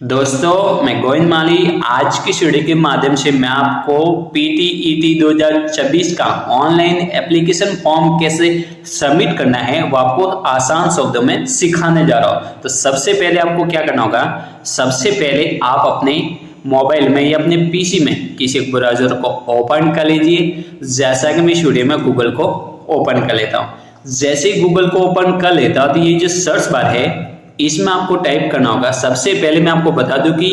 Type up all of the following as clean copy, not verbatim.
दोस्तों, मैं गोविंद माली आज की वीडियो के माध्यम से मैं आपको पीटीईटी 2026 का ऑनलाइन एप्लीकेशन फॉर्म कैसे सबमिट करना है वो आपको आसान शब्दों में सिखाने जा रहा हूं। तो सबसे पहले आपको क्या करना होगा, सबसे पहले आप अपने मोबाइल में या अपने पीसी में किसी ब्राउज़र को ओपन कर लीजिए। जैसा कि मैं इस वीडियो में गूगल को ओपन कर लेता हूँ। जैसे ही गूगल को ओपन कर लेता हूँ तो ये जो सर्च बार है इसमें आपको टाइप करना होगा। सबसे पहले मैं आपको बता दूं कि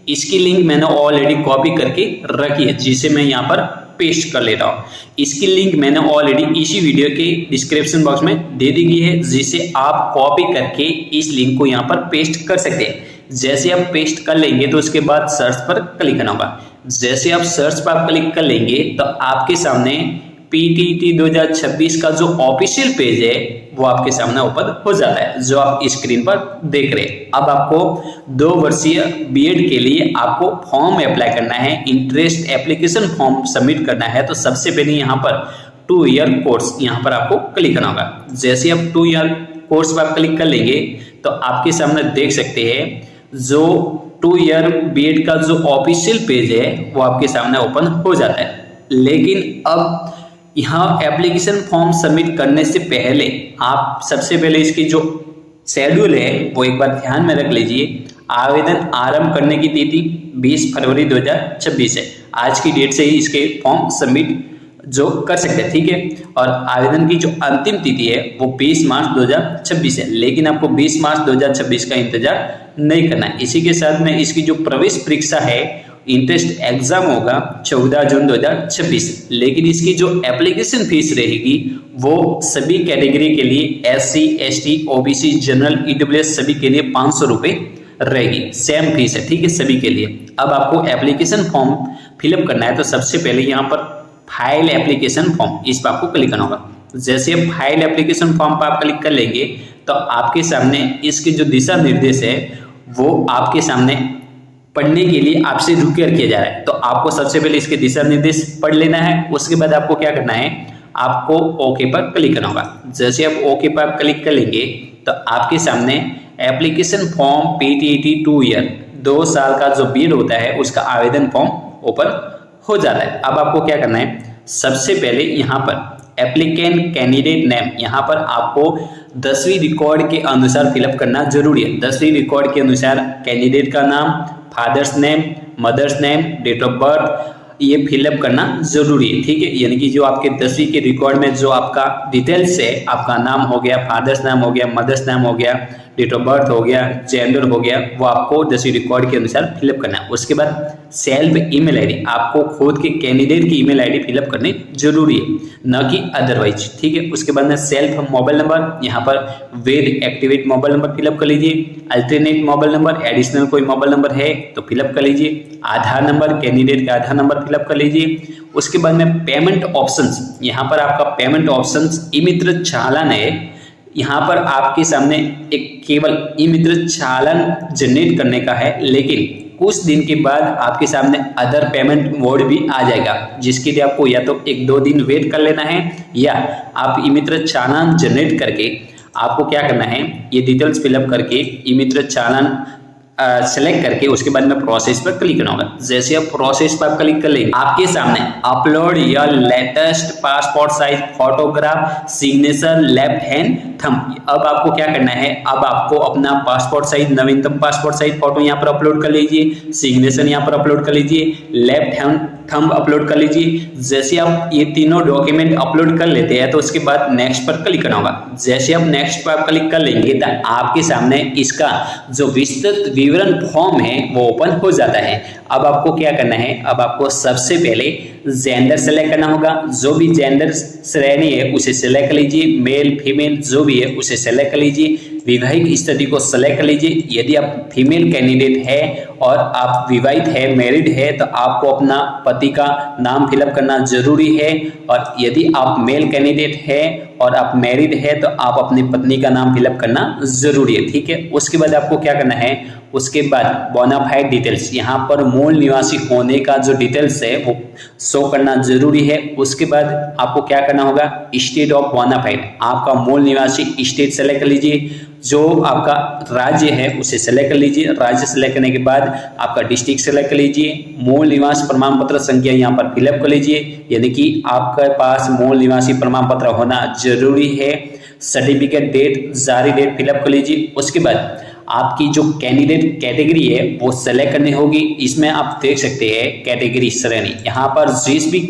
इसकी लिंक मैंने ऑलरेडी कॉपी करके रखी है, जिसे मैं यहाँ पर पेस्ट कर लेता हूँ। इसकी लिंक मैंने ऑलरेडी इसी वीडियो के डिस्क्रिप्शन बॉक्स में दे दी गई है, जिसे आप कॉपी करके इस लिंक को यहाँ पर पेस्ट कर सकते हैं। जैसे आप पेस्ट कर लेंगे तो उसके बाद सर्च पर क्लिक करना होगा। जैसे आप सर्च पर क्लिक कर लेंगे तो आपके सामने पीटीईटी 2026 का जो ऑफिशियल पेज है वो आपके सामने ओपन हो जाता है, जो आप स्क्रीन पर देख रहे हैं। अब आपको 2 वर्षीय बीएड के लिए आपको फॉर्म अप्लाई करना है, इंटरेस्ट एप्लीकेशन फॉर्म सबमिट करना है। तो सबसे पहले यहाँ पर 2 ईयर कोर्स यहाँ पर आपको क्लिक करना होगा। जैसे आप 2 ईयर कोर्स पर आप क्लिक कर लेंगे तो आपके सामने देख सकते हैं जो 2 ईयर बीएड का जो ऑफिशियल पेज है वो आपके सामने ओपन हो जाता है। लेकिन अब यहाँ एप्लीकेशन फॉर्म सबमिट करने से पहले आप सबसे पहले इसकी जो शेड्यूल है वो एक बार ध्यान में रख लीजिए। आवेदन आरंभ करने की तिथि 20 फरवरी 2026 है। आज की डेट से ही इसके फॉर्म सबमिट जो कर सकते हैं, ठीक है। और आवेदन की जो अंतिम तिथि है वो 20 मार्च 2026 है, लेकिन आपको 20 मार्च 2026 का इंतजार नहीं करना है। इसी के साथ में इसकी जो प्रवेश परीक्षा है, इंटरेस्ट एग्जाम होगा 14 जून 2026, लेकिन इसकी जो एप्लीकेशन फीस रहेगी वो सभी कैटेगरी के लिए SC, ST, OBC, general, EWS सभी के लिए 500 रुपये रहेगी। सेम फीस है, ठीक है, सभी के लिए। अब आपको एप्लीकेशन फॉर्म फिलअप करना है तो सबसे पहले यहाँ पर फाइल एप्लीकेशन फॉर्म इस पर आपको क्लिक करना होगा। जैसे आप फाइल एप्लीकेशन फॉर्म पर आप क्लिक कर लेंगे तो आपके सामने इसके जो दिशा निर्देश है वो आपके सामने पढ़ने के लिए आपसे रिक्वेस्ट किया जा रहा है। तो आपको सबसे पहले इसके दिशा निर्देश पढ़ लेना है। उसके बाद आपको क्या करना है, आपको ओके पर क्लिक करना होगा। जैसे आप ओके पर आप क्लिक कर लेंगे तो आपके सामने एप्लीकेशन फॉर्म पीटीईटी 2 ईयर 2 साल का जो बीएड होता है उसका आवेदन फॉर्म ओपन हो जाता है। अब आपको क्या करना है, सबसे पहले यहाँ पर एप्लीकेंट कैंडिडेट नेम यहाँ पर आपको 10वीं रिकॉर्ड के अनुसार फिलअप करना जरूरी है। 10वीं रिकॉर्ड के अनुसार कैंडिडेट का नाम, father's name, mother's name, date of birth ये फिलअप करना जरूरी है, ठीक है। यानी कि जो आपके 10वीं के रिकॉर्ड में जो आपका डिटेल्स है, आपका नाम हो गया, फादर्स नाम हो गया, मदर्स नाम हो गया, डेट ऑफ बर्थ हो गया, जेंडर हो गया, वो आपको 10वीं रिकॉर्ड के अनुसार फिलअप करना है। उसके बाद सेल्फ ईमेल आईडी, आपको खुद के कैंडिडेट की ईमेल आईडी फिलअप करनी जरूरी है, न कि अदरवाइज, ठीक है। उसके बाद में सेल्फ मोबाइल नंबर, यहाँ पर with activate mobile number fill up कर लीजिए। अल्टरनेट मोबाइल नंबर, एडिशनल कोई मोबाइल नंबर है तो फिलअप कर लीजिए। आधार नंबर, कैंडिडेट का आधार नंबर फिलअप कर लीजिए। उसके बाद में पेमेंट ऑप्शंस, यहाँ पर आपका पेमेंट ऑप्शंस ई मित्र चालान है। यहाँ पर आपके सामने एक केवल ई मित्र चालान जनरेट करने का है, लेकिन कुछ दिन के बाद आपके सामने अदर पेमेंट मोड भी आ जाएगा, जिसके लिए आपको या तो 1-2 दिन वेट कर लेना है, या आप ई मित्र चालान जनरेट करके आपको क्या करना है, ये डिटेल्स फिलअप करके ई मित्र चालान सेलेक्ट करके उसके बाद में प्रोसेस पर क्लिक करना होगा। जैसे आप प्रोसेस पर क्लिक कर लेंगे आपके सामने upload your latest passport size photograph, signature, left hand thumb. अब आपको क्या करना है, अब आपको अपना पासपोर्ट साइज, नवीनतम पासपोर्ट साइज फोटो यहाँ पर अपलोड कर लीजिए, सिग्नेचर यहाँ पर अपलोड कर लीजिए, लेफ्ट हैंड थंब अपलोड कर लीजिए। जैसे आप ये तीनों डॉक्यूमेंट अपलोड कर लेते हैं तो उसके बाद नेक्स्ट पर क्लिक करना होगा। जैसे आप नेक्स्ट पर क्लिक कर लेंगे तो आपके सामने इसका जो विस्तृत विवरण फॉर्म है वो ओपन हो जाता है। अब आपको क्या करना है, अब आपको सबसे पहले जेंडर सेलेक्ट करना होगा। जो भी जेंडर श्रेणी है उसे सेलेक्ट कर लीजिए, मेल फीमेल जो भी है उसे सेलेक्ट कर लीजिए। विवाहिक स्थिति को सेलेक्ट कर लीजिए। यदि आप फीमेल कैंडिडेट है और आप विवाहित है, मैरिड है, तो आपको अपना पति का नाम फिलअप करना जरूरी है। और यदि आप मेल कैंडिडेट है और आप मैरिड है तो आप अपनी पत्नी का नाम फिलअप करना जरूरी है, ठीक है। उसके बाद आपको क्या करना है, उसके बाद बोनाफाइड डिटेल्स, यहाँ पर मूल निवासी होने का जो डिटेल्स है वो शो करना जरूरी है। उसके बाद आपको क्या करना होगा, स्टेट ऑफ बोनाफाइड, आपका मूल निवासी स्टेट सेलेक्ट कर लीजिए, जो आपका राज्य है उसे सेलेक्ट कर लीजिए। राज्य सेलेक्ट करने के बाद आपका डिस्ट्रिक्ट सेलेक्ट कर लीजिए। मूल निवास प्रमाण पत्र संख्या यहाँ पर फिलअप कर लीजिए, यानी कि आपके पास मूल निवासी प्रमाण पत्र होना जरूरी है। सर्टिफिकेट डेट, जारी डेट फिलअप कर लीजिए। उसके बाद आपकी जो कैंडिडेट कैटेगरी है वो सेलेक्ट करनी होगी। इसमें आप देख सकते हैं कैटेगरी श्रेणी, यहाँ पर जिस भी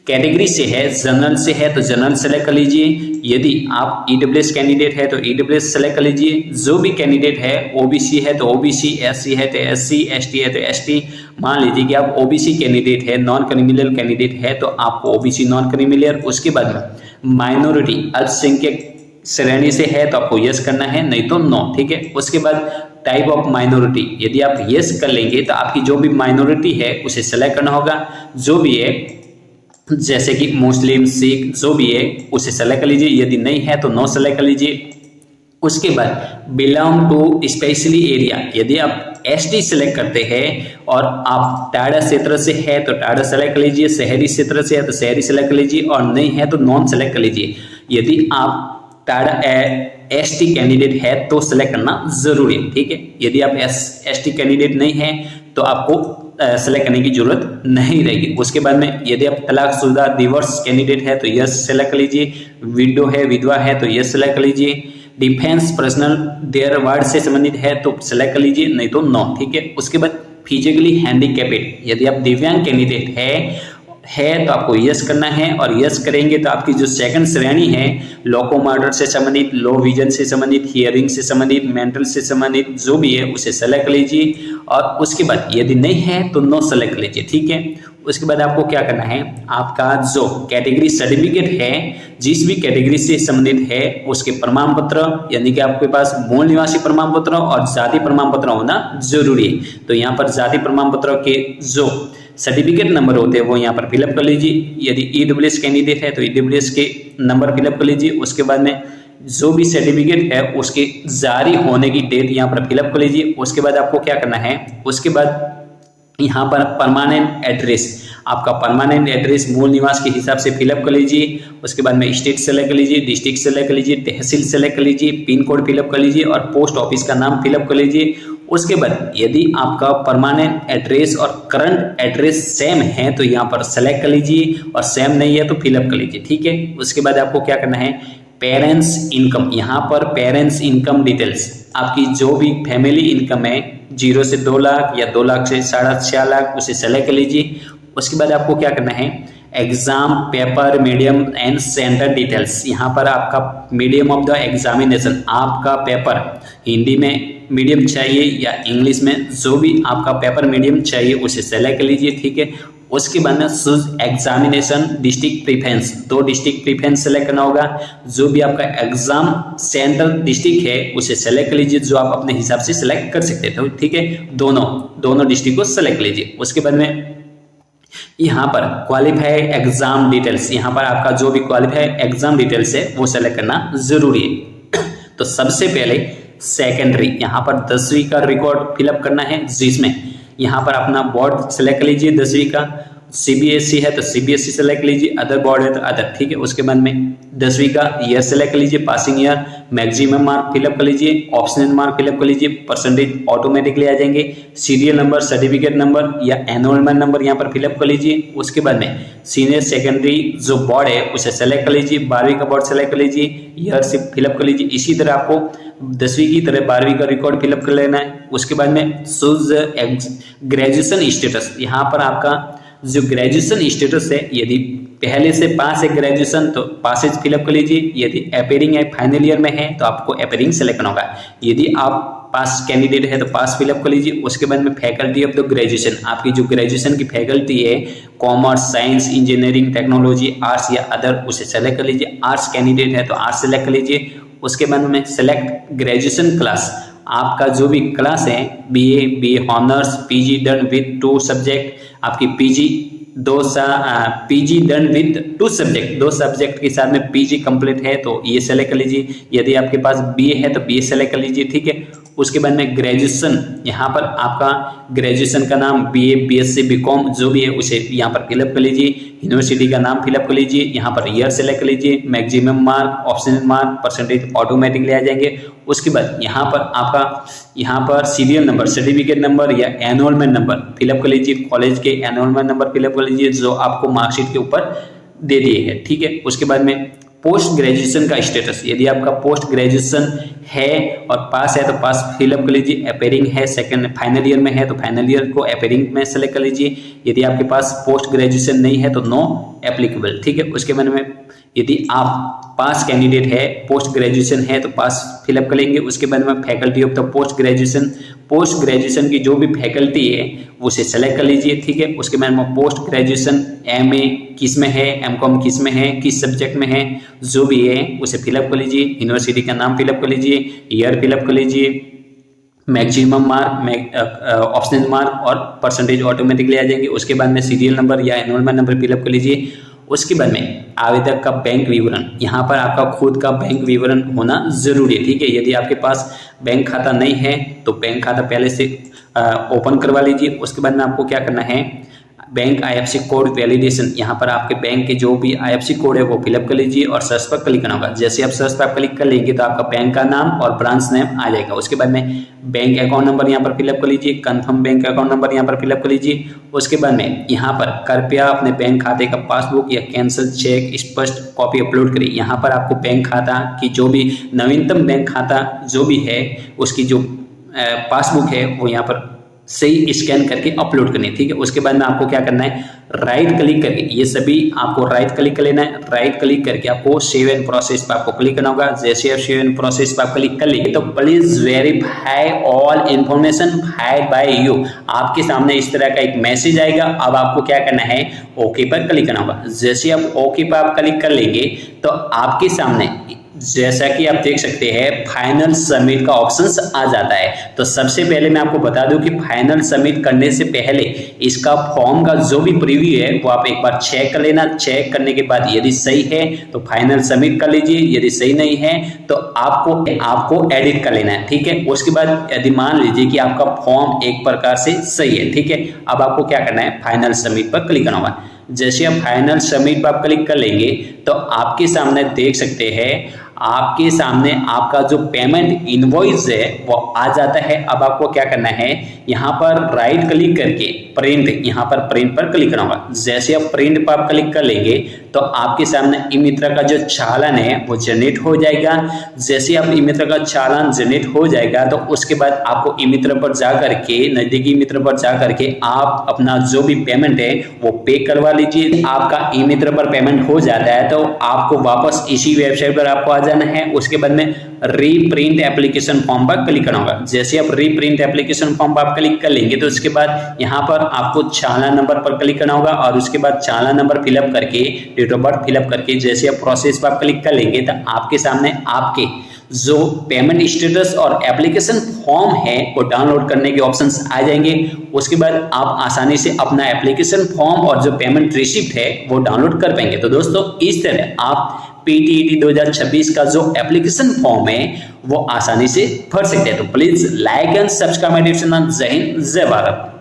कैटेगरी से है, जनरल से है तो जनरल सेलेक्ट कर लीजिए। यदि आप ईडब्ल्यूएस कैंडिडेट है तो ईडब्ल्यूएस सेलेक्ट कर लीजिए। जो भी कैंडिडेट है ओबीसी है तो ओबीसी, एससी है तो एससी, एसटी है तो एसटी। मान लीजिए कि आप ओबीसी कैंडिडेट है, नॉन क्रिमिनल कैंडिडेट है तो आपको ओबीसी नॉन क्रिमिनल। उसके बाद में माइनॉरिटी अल्पसंख्यक श्रेणी से है तो आपको यस करना है, नहीं तो नो, ठीक है। उसके बाद टाइप ऑफ माइनॉरिटी, यदि आप यस कर लेंगे तो आपकी जो भी माइनॉरिटी है उसे सेलेक्ट करना होगा। जो भी है जैसे कि मुस्लिम, सिख, जो भी है उसे सेलेक्ट कर लीजिए। यदि नहीं है तो नो सेलेक्ट कर लीजिए। उसके बाद बिलोंग टू स्पेशली एरिया, यदि आप एसटी सेलेक्ट करते हैं और आप टाडा क्षेत्र से है तो टाडा सेलेक्ट कर लीजिए, शहरी क्षेत्र से है तो शहरी सेलेक्ट कर लीजिए, और नहीं है तो नॉन सेलेक्ट कर लीजिए। यदि आप टाडा एसटी कैंडिडेट है तो सेलेक्ट करना जरूरी है, ठीक है। यदि आप एसटी कैंडिडेट नहीं है तो आपको सेलेक्ट करने की जरूरत नहीं रहेगी। उसके बाद में यदि आप तलाकशुदा डिवोर्स कैंडिडेट है तो यस सेलेक्ट कर लीजिए। विडो है, विधवा है तो यस सेलेक्ट कर लीजिए। डिफेंस पर्सनल देयर वार्ड से संबंधित है तो सेलेक्ट कर लीजिए, नहीं तो नो, ठीक है। उसके बाद फिजिकली हैंडीकैप्ड, यदि आप दिव्यांग कैंडिडेट है तो आपको यस करना है, और यस करेंगे तो आपकी जो सेकंड श्रेणी है लोकोमोटर से संबंधित, लो विजन से संबंधित, हियरिंग से संबंधित, मेंटल से संबंधित, जो भी है उसे सेलेक्ट कर लीजिए। और उसके बाद यदि नहीं है तो नो सेलेक्ट कर लीजिए, ठीक है। उसके बाद आपको क्या करना है, आपका जो कैटेगरी सर्टिफिकेट है, जिस भी कैटेगरी से संबंधित है उसके प्रमाण पत्र, यानी कि आपके पास मूल निवासी प्रमाण पत्र और जाति प्रमाण पत्र होना जरूरी है। तो यहाँ पर जाति प्रमाण पत्र के जो सर्टिफिकेट नंबर होते हैं वो यहाँ पर फिलअप कर लीजिए। यदि ईडब्ल्यूएस कैंडिडेट है तो ईडब्ल्यूएस के नंबर फिलअप कर लीजिए। उसके बाद में जो भी सर्टिफिकेट है उसके जारी होने की डेट यहाँ पर फिलअप कर लीजिए। उसके बाद आपको क्या करना है, उसके बाद यहाँ पर परमानेंट एड्रेस, आपका परमानेंट एड्रेस मूल निवास के हिसाब से फिलअप कर लीजिए। उसके बाद में स्टेट सेलेक्ट कर लीजिए, डिस्ट्रिक्ट सेलेक्ट कर लीजिए, तहसील सेलेक्ट कर लीजिए, पिन कोड फिलअप कर लीजिए और पोस्ट ऑफिस का नाम फिलअप कर लीजिए। उसके बाद यदि आपका परमानेंट एड्रेस और करंट एड्रेस सेम है तो यहाँ पर सेलेक्ट कर लीजिए, और सेम नहीं है तो फिलअप कर लीजिए, ठीक है। उसके बाद आपको क्या करना है, पेरेंट्स इनकम, यहाँ पर पेरेंट्स इनकम डिटेल्स, आपकी जो भी फैमिली इनकम है 0 से 2 लाख या 2 लाख से 6.5 लाख, उसे सेलेक्ट कर लीजिए। उसके बाद आपको क्या करना है, exam paper medium and centre details, यहाँ पर आपका मीडियम ऑफ द एग्जामिनेशन, आपका पेपर हिंदी में मीडियम चाहिए या इंग्लिश में, जो भी आपका पेपर मीडियम चाहिए उसे सेलेक्ट कर लीजिए, ठीक है। उसके बाद में choose examination district preference, 2 district preference select करना होगा। जो भी आपका एग्जाम सेंटर डिस्ट्रिक्ट है उसे सेलेक्ट कर लीजिए, जो आप अपने हिसाब से सेलेक्ट कर सकते थे, ठीक है। दोनों डिस्ट्रिक्ट को सेलेक्ट कर लीजिए। उसके बाद में यहाँ पर क्वालिफाइड एग्जाम डिटेल्स, यहाँ पर आपका जो भी क्वालिफाइड एग्जाम डिटेल्स है वो सेलेक्ट करना जरूरी है। तो सबसे पहले सेकेंडरी, यहाँ पर 10वीं का रिकॉर्ड फिलअप करना है, जिसमें यहाँ पर अपना बोर्ड सेलेक्ट कर लीजिए 10वीं का। सीबीएसई है तो सीबीएसई सेलेक्ट लीजिए, अदर बोर्ड है तो अदर, ठीक है। उसके बाद में 10वीं का ईयर सेलेक्ट कर लीजिए, passing year, maximum mark fill up कर लीजिए, ऑप्शनल मार्क फिलअप कर लीजिए, परसेंटेज ऑटोमेटिकली आ जाएंगे। सीरियल नंबर, सर्टिफिकेट नंबर या एनरोलमेंट नंबर यहाँ पर फिलअप कर लीजिए। उसके बाद में सीनियर सेकेंडरी जो बोर्ड है उसे सेलेक्ट कर लीजिए, 12वीं का बोर्ड सेलेक्ट कर लीजिए, ईयर से फिलअप कर लीजिए। इसी तरह आपको 10वीं की तरह 12वीं का रिकॉर्ड फिलअप कर लेना है। उसके बाद में चूज ग्रेजुएशन स्टेटस, यहाँ पर आपका जो ग्रेजुएशन स्टेटस है, यदि पहले से पास है ग्रेजुएशन तो पासेज फिलअप कर लीजिए। यदि अपेयरिंग है फाइनल ईयर में है तो आपको अपेयरिंग सेलेक्ट करना होगा। यदि आप पास कैंडिडेट है तो पास फिलअप कर लीजिए। उसके बाद में फैकल्टी ऑफ द ग्रेजुएशन, आपकी जो ग्रेजुएशन की फैकल्टी है commerce, science, engineering, technology, arts या अदर, उसे सेलेक्ट कर लीजिए। आर्ट्स कैंडिडेट है तो आर्ट्स सेलेक्ट कर लीजिए। उसके बाद में सेलेक्ट ग्रेजुएशन क्लास, आपका जो भी क्लास है, BA honours, PG done with 2 subject, आपकी PG done with 2 subject, 2 subject के साथ में पीजी कंप्लीट है तो ये सेलेक्ट कर लीजिए। यदि आपके पास बीए है तो बीए सेलेक्ट कर लीजिए, ठीक है। उसके बाद में ग्रेजुएशन, यहाँ पर आपका ग्रेजुएशन का नाम बीए, बीएससी, बीकॉम जो भी है उसे यहाँ पर फिलअप कर लीजिए। यूनिवर्सिटी का नाम फिलअप कर लीजिए, यहाँ पर ईयर सेलेक्ट कर लीजिए, maximum mark, optional mark, percentage automatically आ जाएंगे। उसके बाद यहाँ पर आपका यहाँ पर सीरियल नंबर, सर्टिफिकेट नंबर या एनरोलमेंट नंबर फिलअप कर लीजिए। कॉलेज के एनरोलमेंट नंबर फिलअप कर लीजिए जो आपको मार्कशीट के ऊपर दे दिए है, ठीक है। उसके बाद में पोस्ट ग्रेजुएशन का स्टेटस, यदि आपका पोस्ट ग्रेजुएशन है और पास है तो पास फिलअप कर लीजिए। अपेयरिंग है, सेकंड फाइनल ईयर में है तो फाइनल ईयर को अपेयरिंग में सेलेक्ट कर लीजिए। यदि आपके पास पोस्ट ग्रेजुएशन नहीं है तो नो एप्लीकेबल, ठीक है। उसके बाद में यदि आप पास कैंडिडेट है, पोस्ट ग्रेजुएशन है तो पास फिलअप कर लेंगे। उसके बाद में faculty of the post graduation की जो भी फैकल्टी है उसे सेलेक्ट कर लीजिए, ठीक है। उसके बाद में पोस्ट ग्रेजुएशन एमए किस में है, एमकॉम किस में है, किस सब्जेक्ट में है, जो भी है उसे फिलअप कर लीजिए। यूनिवर्सिटी का नाम फिलअप कर लीजिए, ईयर फिलअप कर लीजिए, मैक्सिमम मार्क, ऑप्शनल मार्क और परसेंटेज ऑटोमेटिकली आ जाएंगे। उसके बाद में सीरियल नंबर या एनरोलमेंट नंबर फिलअप कर लीजिए। उसके बाद में आवेदक का बैंक विवरण, यहाँ पर आपका खुद का बैंक विवरण होना जरूरी है, ठीक है। यदि आपके पास बैंक खाता नहीं है तो बैंक खाता पहले से ओपन करवा लीजिए। उसके बाद में आपको क्या करना है, बैंक आईएफएससी कोड वैलिडेशन, यहाँ पर आपके बैंक के जो भी आईएफएससी कोड है वो फिलअप कर लीजिए और सर्च पर क्लिक करना होगा। जैसे आप सर्च पर क्लिक कर लेंगे तो आपका बैंक का नाम और ब्रांच नेम आ जाएगा। उसके बाद में बैंक अकाउंट नंबर यहाँ पर फिलअप कर लीजिए, कंफर्म बैंक अकाउंट नंबर यहाँ पर फिलअप कर लीजिए। उसके बाद में यहाँ पर कृपया अपने बैंक खाते का पासबुक या कैंसिल चेक स्पष्ट कॉपी अपलोड करिए। यहाँ पर आपको बैंक खाता की जो भी नवीनतम बैंक खाता जो भी है उसकी जो पासबुक है वो यहाँ पर सही स्कैन करके अपलोड करनी है, ठीक है। उसके बाद में आपको क्या करना है, राइट क्लिक करके, ये सभी आपको राइट क्लिक कर लेना है। राइट क्लिक करके आपको सेव एंड प्रोसेस पर आपको क्लिक करना होगा। जैसे आप सेव एंड प्रोसेस पर क्लिक कर लेंगे तो please verify all information filed by you, आपके सामने इस तरह का एक मैसेज आएगा। अब आपको क्या करना है, ओके पर क्लिक करना होगा। जैसे आप ओके पर आप क्लिक कर लेंगे तो आपके सामने जैसा कि आप देख सकते हैं फाइनल सबमिट का ऑप्शन आ जाता है। तो सबसे पहले मैं आपको बता दूं कि फाइनल सबमिट करने से पहले इसका फॉर्म का जो भी प्रीव्यू है वो आप एक बार चेक कर लेना। चेक करने के बाद यदि सही है तो फाइनल सबमिट कर लीजिए, यदि सही नहीं है तो आपको एडिट कर लेना है, ठीक है। उसके बाद यदि मान लीजिए कि आपका फॉर्म एक प्रकार से सही है, ठीक है, अब आपको क्या करना है, फाइनल सबमिट पर क्लिक करना होगा। जैसे आप फाइनल सबमिट पर क्लिक कर लेंगे तो आपके सामने देख सकते हैं, आपके सामने आपका जो पेमेंट इनवॉइस है वो आ जाता है। अब आपको क्या करना है, यहाँ पर राइट क्लिक करके प्रिंट, यहाँ पर प्रिंट पर क्लिक करना होगा। जैसे आप प्रिंट पर क्लिक कर लेंगे तो आपके सामने ई मित्रा का जो चालान है वो जनरेट हो जाएगा। जैसे आप ई मित्रा का चालान जनरेट हो जाएगा तो उसके बाद आपको ई मित्रा पर जा करके, नजदीकी ई मित्रा पर जा करके आप अपना जो भी पेमेंट है वो पे करवा लीजिए। आपका ई मित्रा पर पेमेंट हो जाता है तो आपको वापस इसी वेबसाइट पर आपको आ जाना है। उसके बाद में रीप्रिंट एप्लीकेशन फॉर्म पर क्लिक करना होगा। जैसे आप रीप्रिंट एप्लीकेशन फॉर्म पर आप क्लिक कर लेंगे तो उसके बाद यहाँ पर आपको चालान नंबर पर क्लिक करना होगा और उसके बाद चालान नंबर फिलअप करके, डेट ऑफ बर्थ फिलअप करके जैसे आप प्रोसेस पर क्लिक कर लेंगे तो आपके सामने आपके जो पेमेंट स्टेटस और एप्लीकेशन फॉर्म है वो डाउनलोड करने के ऑप्शंस आ जाएंगे। उसके बाद आप आसानी से अपना एप्लीकेशन फॉर्म और जो पेमेंट रिसिप्ट है वो डाउनलोड कर पाएंगे। तो दोस्तों इस तरह आप पीटीईटी 2026 का जो एप्लीकेशन फॉर्म है वो आसानी से भर सकते हैं। तो please like and subscribe my channel. जय हिंद, जय भारत।